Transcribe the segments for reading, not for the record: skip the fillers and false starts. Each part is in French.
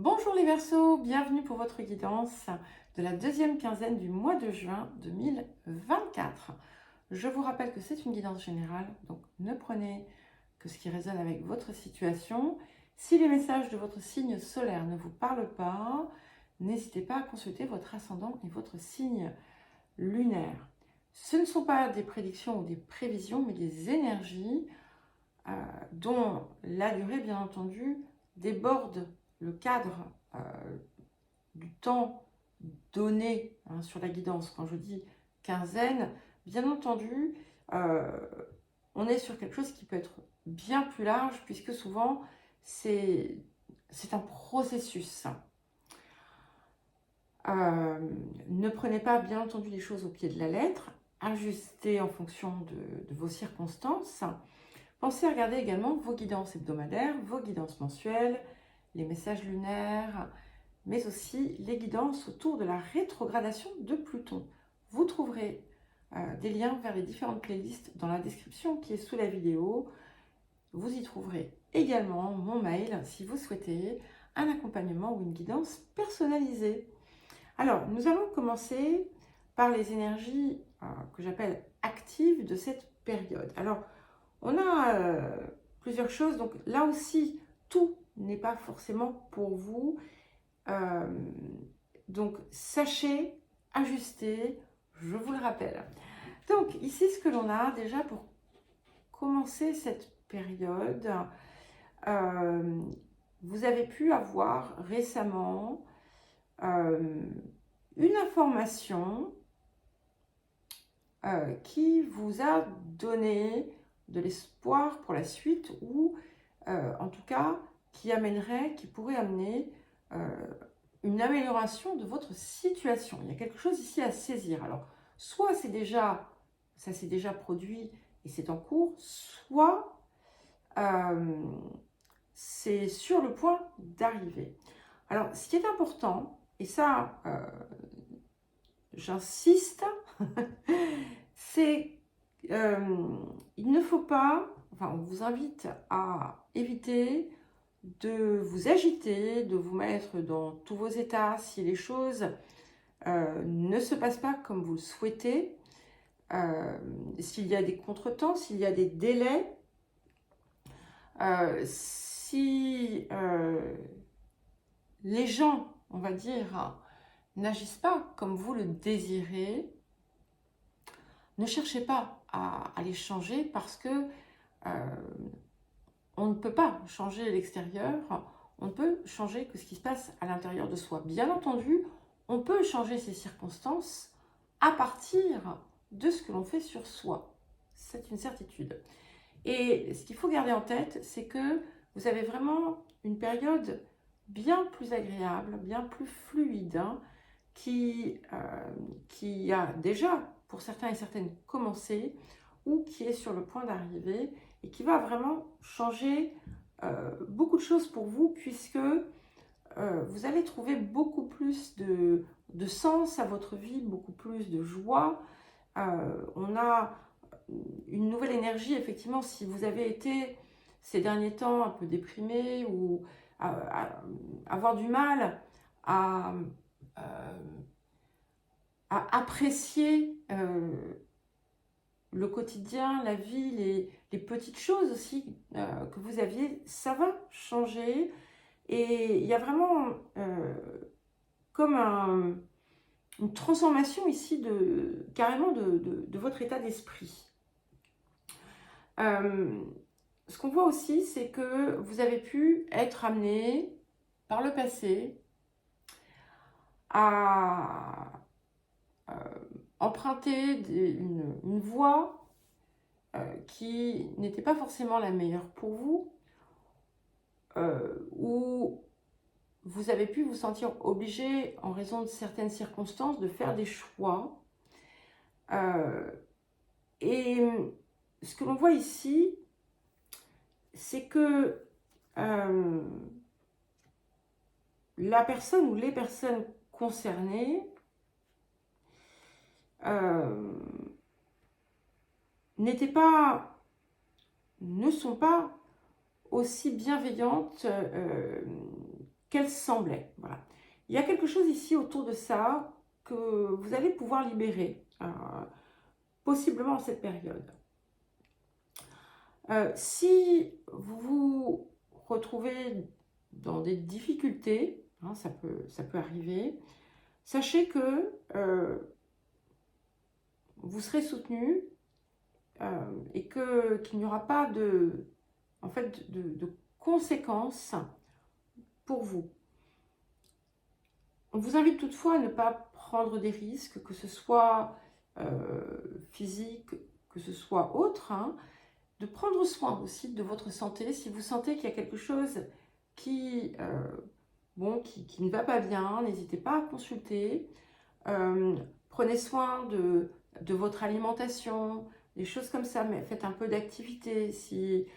Bonjour les Verseaux, bienvenue pour votre guidance de la deuxième quinzaine du mois de juin 2024. Je vous rappelle que c'est une guidance générale, donc ne prenez que ce qui résonne avec votre situation. Si les messages de votre signe solaire ne vous parlent pas, n'hésitez pas à consulter votre ascendant et votre signe lunaire. Ce ne sont pas des prédictions ou des prévisions, mais des énergies dont la durée, bien entendu, déborde le cadre du temps donné sur la guidance. Quand je dis quinzaine, bien entendu, on est sur quelque chose qui peut être bien plus large, puisque souvent, c'est un processus. Ne prenez pas, bien entendu, les choses au pied de la lettre, ajustez en fonction de vos circonstances. Pensez à regarder également vos guidances hebdomadaires, vos guidances mensuelles, les messages lunaires, mais aussi les guidances autour de la rétrogradation de Pluton. Vous trouverez des liens vers les différentes playlists dans la description qui est sous la vidéo. Vous y trouverez également mon mail si vous souhaitez un accompagnement ou une guidance personnalisée. Alors, nous allons commencer par les énergies que j'appelle actives de cette période. Alors, on a plusieurs choses, donc là aussi, tout n'est pas forcément pour vous. Donc, sachez ajuster, je vous le rappelle. Donc, ici, ce que l'on a déjà pour commencer cette période, vous avez pu avoir récemment une information qui vous a donné de l'espoir pour la suite ou en tout cas qui pourrait amener une amélioration de votre situation. Il y a quelque chose ici à saisir. Alors, soit ça s'est déjà produit et c'est en cours, soit c'est sur le point d'arriver. Alors, ce qui est important, et ça, j'insiste, c'est il ne faut pas, on vous invite à éviter de vous agiter, de vous mettre dans tous vos états si les choses ne se passent pas comme vous le souhaitez, s'il y a des contretemps, s'il y a des délais, si les gens, on va dire, n'agissent pas comme vous le désirez, ne cherchez pas à les changer parce que on ne peut pas changer l'extérieur, on ne peut changer que ce qui se passe à l'intérieur de soi. Bien entendu, on peut changer ses circonstances à partir de ce que l'on fait sur soi. C'est une certitude. Et ce qu'il faut garder en tête, c'est que vous avez vraiment une période bien plus agréable, bien plus fluide, qui a déjà, pour certains et certaines, commencé ou qui est sur le point d'arriver et qui va vraiment changer beaucoup de choses pour vous puisque vous allez trouver beaucoup plus de sens à votre vie, beaucoup plus de joie. On a une nouvelle énergie, effectivement, si vous avez été ces derniers temps un peu déprimé ou avoir du mal à, apprécier le quotidien, la vie, les petites choses aussi que vous aviez, ça va changer. Et il y a vraiment comme une transformation ici carrément de votre état d'esprit. Ce qu'on voit aussi, c'est que vous avez pu être amené par le passé à emprunter une voie qui n'était pas forcément la meilleure pour vous, où vous avez pu vous sentir obligé, en raison de certaines circonstances, de faire des choix. Et ce que l'on voit ici, c'est que la personne ou les personnes concernées ne sont pas aussi bienveillantes qu'elle semblait. Voilà. Il y a quelque chose ici autour de ça que vous allez pouvoir libérer, possiblement en cette période. Si vous vous retrouvez dans des difficultés, hein, ça peut arriver, sachez que vous serez soutenu et qu'il n'y aura pas de conséquences pour vous. On vous invite toutefois à ne pas prendre des risques, que ce soit physique, que ce soit autre, hein, de prendre soin aussi de votre santé. Si vous sentez qu'il y a quelque chose qui ne va pas bien, n'hésitez pas à consulter. Prenez soin de votre alimentation, des choses comme ça, mais faites un peu d'activité. Si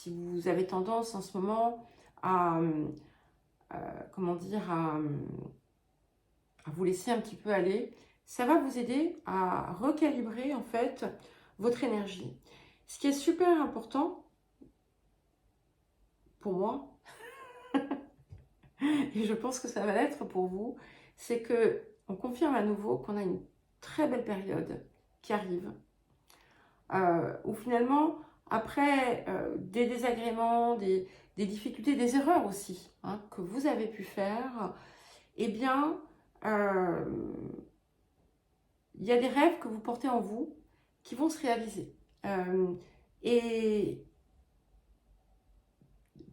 vous avez tendance en ce moment à vous laisser un petit peu aller, ça va vous aider à recalibrer en fait votre énergie. Ce qui est super important pour moi, et je pense que ça va l'être pour vous, c'est que on confirme à nouveau qu'on a une très belle période qui arrive, où finalement, après des désagréments, des difficultés, des erreurs aussi, hein, que vous avez pu faire, eh bien, il y a des rêves que vous portez en vous qui vont se réaliser. Et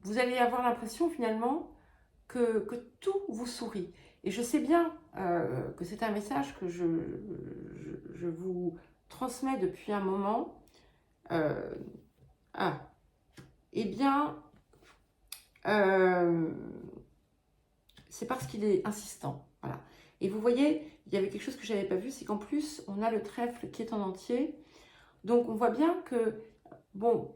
vous allez avoir l'impression finalement que tout vous sourit. Et je sais bien que c'est un message que je vous transmets depuis un moment. Eh bien, c'est parce qu'il est insistant. Voilà. Et vous voyez, il y avait quelque chose que je n'avais pas vu, c'est qu'en plus, on a le trèfle qui est en entier. Donc, on voit bien que, bon,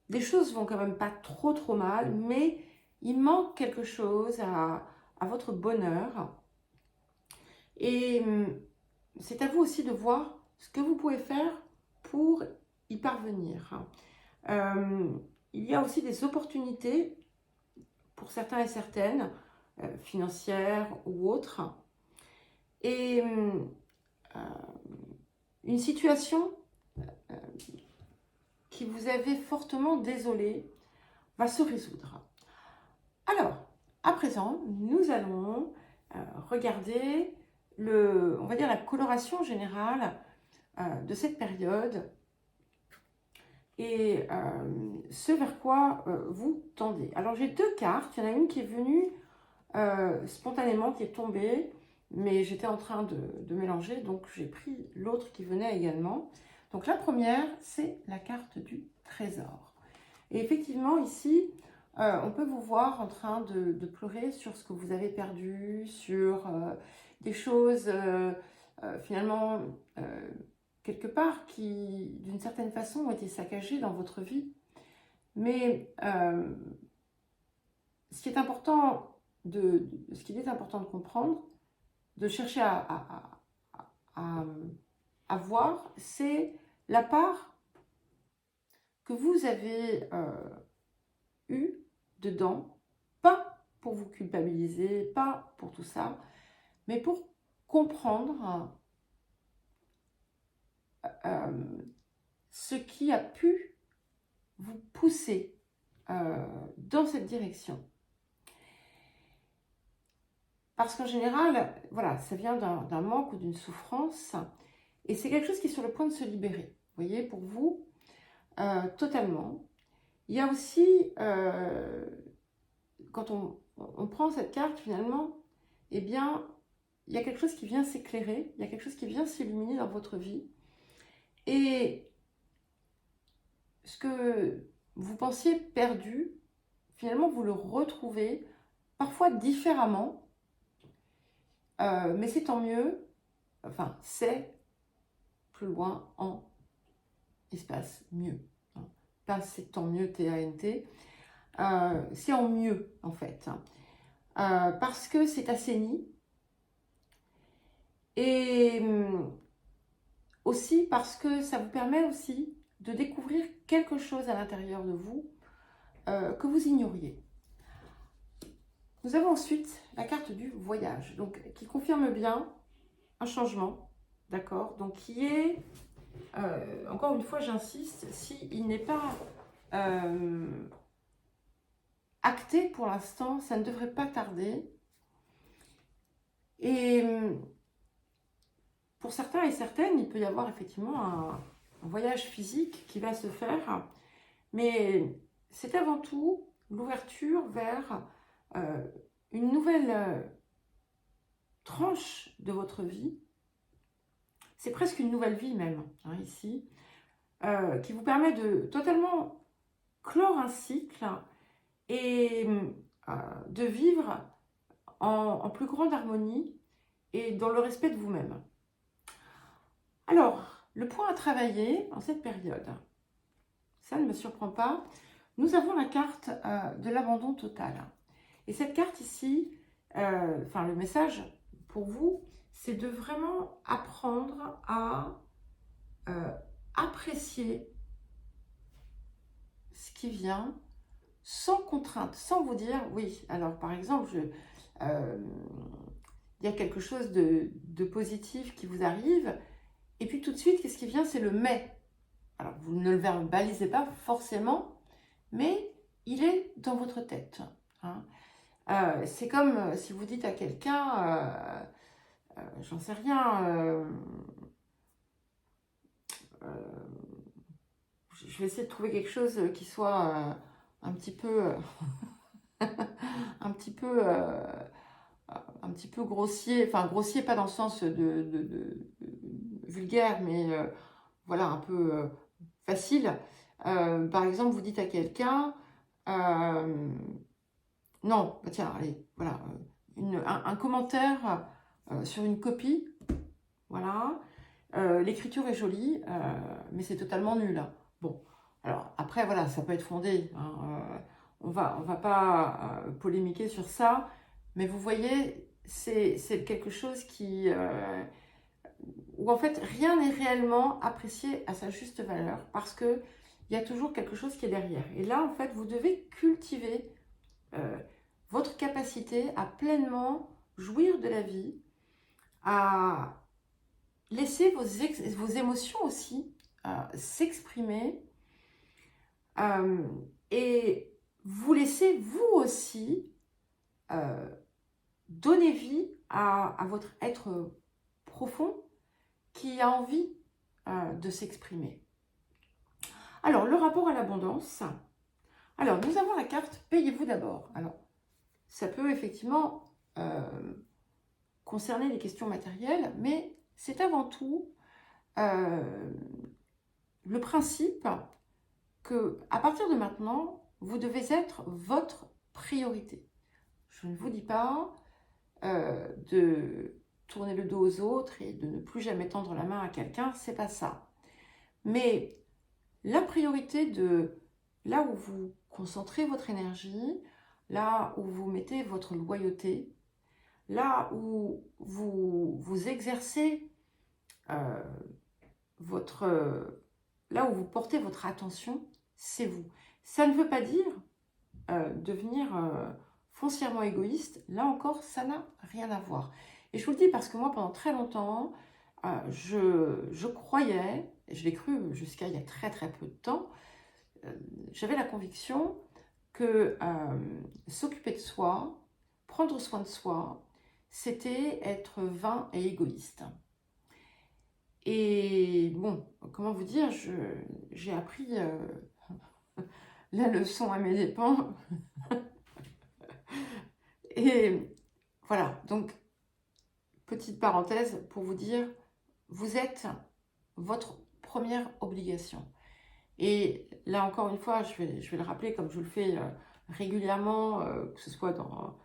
des choses vont quand même pas trop mal, mais il manque quelque chose à votre bonheur. Et c'est à vous aussi de voir ce que vous pouvez faire pour y parvenir. Il y a aussi des opportunités pour certains et certaines, financières ou autres. Et une situation qui vous avait fortement désolé va se résoudre. Alors, à présent, nous allons regarder on va dire la coloration générale de cette période et ce vers quoi vous tendez. Alors, j'ai deux cartes. Il y en a une qui est venue spontanément, qui est tombée, mais j'étais en train de mélanger, donc j'ai pris l'autre qui venait également. Donc, la première, c'est la carte du trésor. Et effectivement, ici, on peut vous voir en train de pleurer sur ce que vous avez perdu, sur des choses finalement quelque part qui, d'une certaine façon, ont été saccagées dans votre vie. Mais ce qu'il est important de comprendre, de chercher à voir, c'est la part que vous avez eu dedans, pas pour vous culpabiliser, pas pour tout ça, mais pour comprendre ce qui a pu vous pousser dans cette direction. Parce qu'en général, voilà, ça vient d'un manque ou d'une souffrance, et c'est quelque chose qui est sur le point de se libérer. Vous voyez, pour vous, totalement. Il y a aussi, quand on prend cette carte, finalement, eh bien, il y a quelque chose qui vient s'éclairer, il y a quelque chose qui vient s'illuminer dans votre vie. Et ce que vous pensiez perdu, finalement, vous le retrouvez, parfois différemment, mais c'est tant mieux, enfin, c'est plus loin en espace mieux. Hein. Pas c'est tant mieux, T-A-N-T, c'est en mieux, en fait. Parce que c'est assaini. Et aussi parce que ça vous permet aussi de découvrir quelque chose à l'intérieur de vous que vous ignoriez. Nous avons ensuite la carte du voyage, donc qui confirme bien un changement, d'accord? Donc qui est, encore une fois j'insiste, s'il n'est pas acté pour l'instant, ça ne devrait pas tarder. Et pour certains et certaines, il peut y avoir effectivement un voyage physique qui va se faire, mais c'est avant tout l'ouverture vers une nouvelle tranche de votre vie. C'est presque une nouvelle vie même, hein, ici, qui vous permet de totalement clore un cycle et de vivre en plus grande harmonie et dans le respect de vous-même. Alors, le point à travailler en cette période, ça ne me surprend pas, nous avons la carte de l'abandon total. Et cette carte ici, le message pour vous, c'est de vraiment apprendre à apprécier ce qui vient sans contrainte, sans vous dire, oui, alors par exemple, il y a quelque chose de positif qui vous arrive, et puis tout de suite, qu'est-ce qui vient? C'est le mais. Alors, vous ne le verbalisez pas forcément, mais il est dans votre tête. Hein. C'est comme si vous dites à quelqu'un, j'en sais rien, je vais essayer de trouver quelque chose qui soit un petit peu, un petit peu, un petit peu grossier, enfin grossier pas dans le sens de vulgaire, mais voilà, un peu facile. Par exemple, vous dites à quelqu'un, non, bah tiens, allez, voilà, un commentaire sur une copie, voilà, l'écriture est jolie, mais c'est totalement nul. Bon, alors après, voilà, ça peut être fondé, hein, on va pas polémiquer sur ça, mais vous voyez, c'est quelque chose qui, où en fait, rien n'est réellement apprécié à sa juste valeur, parce que il y a toujours quelque chose qui est derrière. Et là, en fait, vous devez cultiver votre capacité à pleinement jouir de la vie, à laisser vos émotions aussi s'exprimer et vous laisser vous aussi donner vie à votre être profond qui a envie de s'exprimer. Alors, le rapport à l'abondance. Alors, nous avons la carte « Payez-vous d'abord ». Alors, ça peut effectivement concerner les questions matérielles, mais c'est avant tout le principe que, à partir de maintenant, vous devez être votre priorité. Je ne vous dis pas de tourner le dos aux autres et de ne plus jamais tendre la main à quelqu'un, c'est pas ça. Mais la priorité de là où vous concentrez votre énergie, là où vous mettez votre loyauté, là où vous exercez là où vous portez votre attention, c'est vous. Ça ne veut pas dire devenir foncièrement égoïste. Là encore, ça n'a rien à voir. Et je vous le dis parce que moi, pendant très longtemps, je croyais, et je l'ai cru jusqu'à il y a très très peu de temps, j'avais la conviction que s'occuper de soi, prendre soin de soi, c'était être vain et égoïste. Et bon, comment vous dire, j'ai appris la leçon à mes dépens. Et voilà, donc, petite parenthèse pour vous dire, vous êtes votre première obligation. Et là, encore une fois, je vais le rappeler comme je le fais régulièrement, que ce soit dans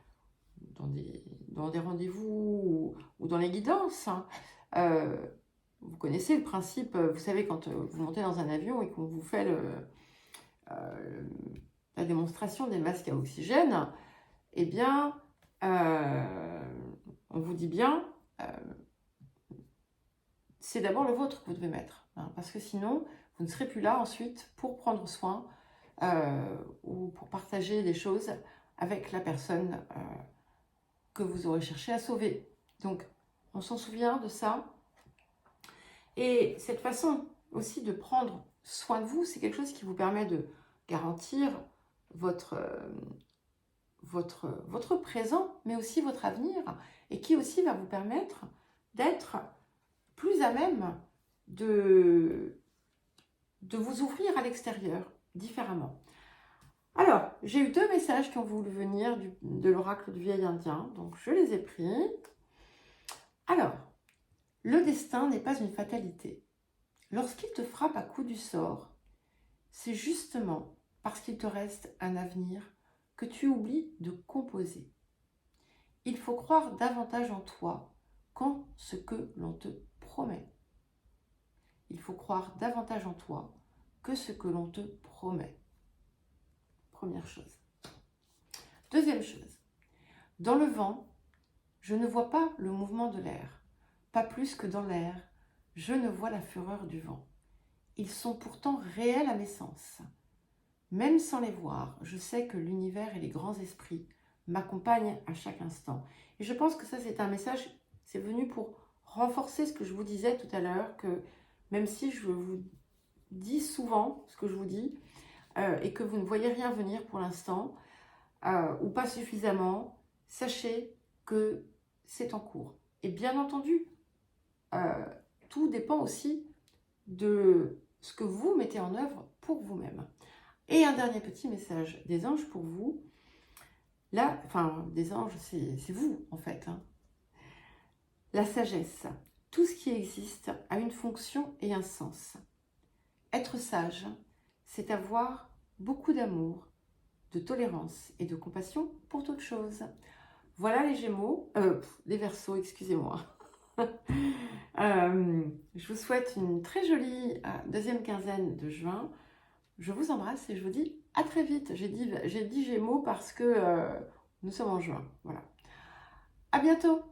des rendez-vous ou dans les guidances. Hein. Vous connaissez le principe, vous savez, quand vous montez dans un avion et qu'on vous fait la démonstration des masques à oxygène, eh bien, on vous dit bien, c'est d'abord le vôtre que vous devez mettre, hein, parce que sinon, vous ne serez plus là ensuite pour prendre soin ou pour partager des choses avec la personne que vous aurez cherché à sauver. Donc, on s'en souvient de ça. Et cette façon aussi de prendre soin de vous, c'est quelque chose qui vous permet de garantir votre présent, mais aussi votre avenir, et qui aussi va vous permettre d'être plus à même de vous ouvrir à l'extérieur différemment. Alors, j'ai eu 2 messages qui ont voulu venir de l'oracle du vieil indien, donc je les ai pris. Alors, le destin n'est pas une fatalité. Lorsqu'il te frappe à coup du sort, c'est justement parce qu'il te reste un avenir que tu oublies de composer. Il faut croire davantage en toi qu'en ce que l'on te promet. Il faut croire davantage en toi que ce que l'on te promet. Première chose. Deuxième chose. Dans le vent, je ne vois pas le mouvement de l'air. Pas plus que dans l'air, je ne vois la fureur du vent. Ils sont pourtant réels à mes sens. Même sans les voir, je sais que l'univers et les grands esprits m'accompagnent à chaque instant. Et je pense que ça, c'est un message, c'est venu pour renforcer ce que je vous disais tout à l'heure, que même si je vous dis souvent ce que je vous dis, et que vous ne voyez rien venir pour l'instant, ou pas suffisamment, sachez que c'est en cours. Et bien entendu, tout dépend aussi de ce que vous mettez en œuvre pour vous-même. Et un dernier petit message des anges pour vous. Là, enfin, des anges, c'est vous en fait. Hein. La sagesse. Tout ce qui existe a une fonction et un sens. Être sage, c'est avoir beaucoup d'amour, de tolérance et de compassion pour toute chose. Voilà les Gémeaux, les Verseaux, excusez-moi. Je vous souhaite une très jolie deuxième quinzaine de juin. Je vous embrasse et je vous dis à très vite. J'ai dit Gémeaux parce que nous sommes en juin. Voilà. À bientôt.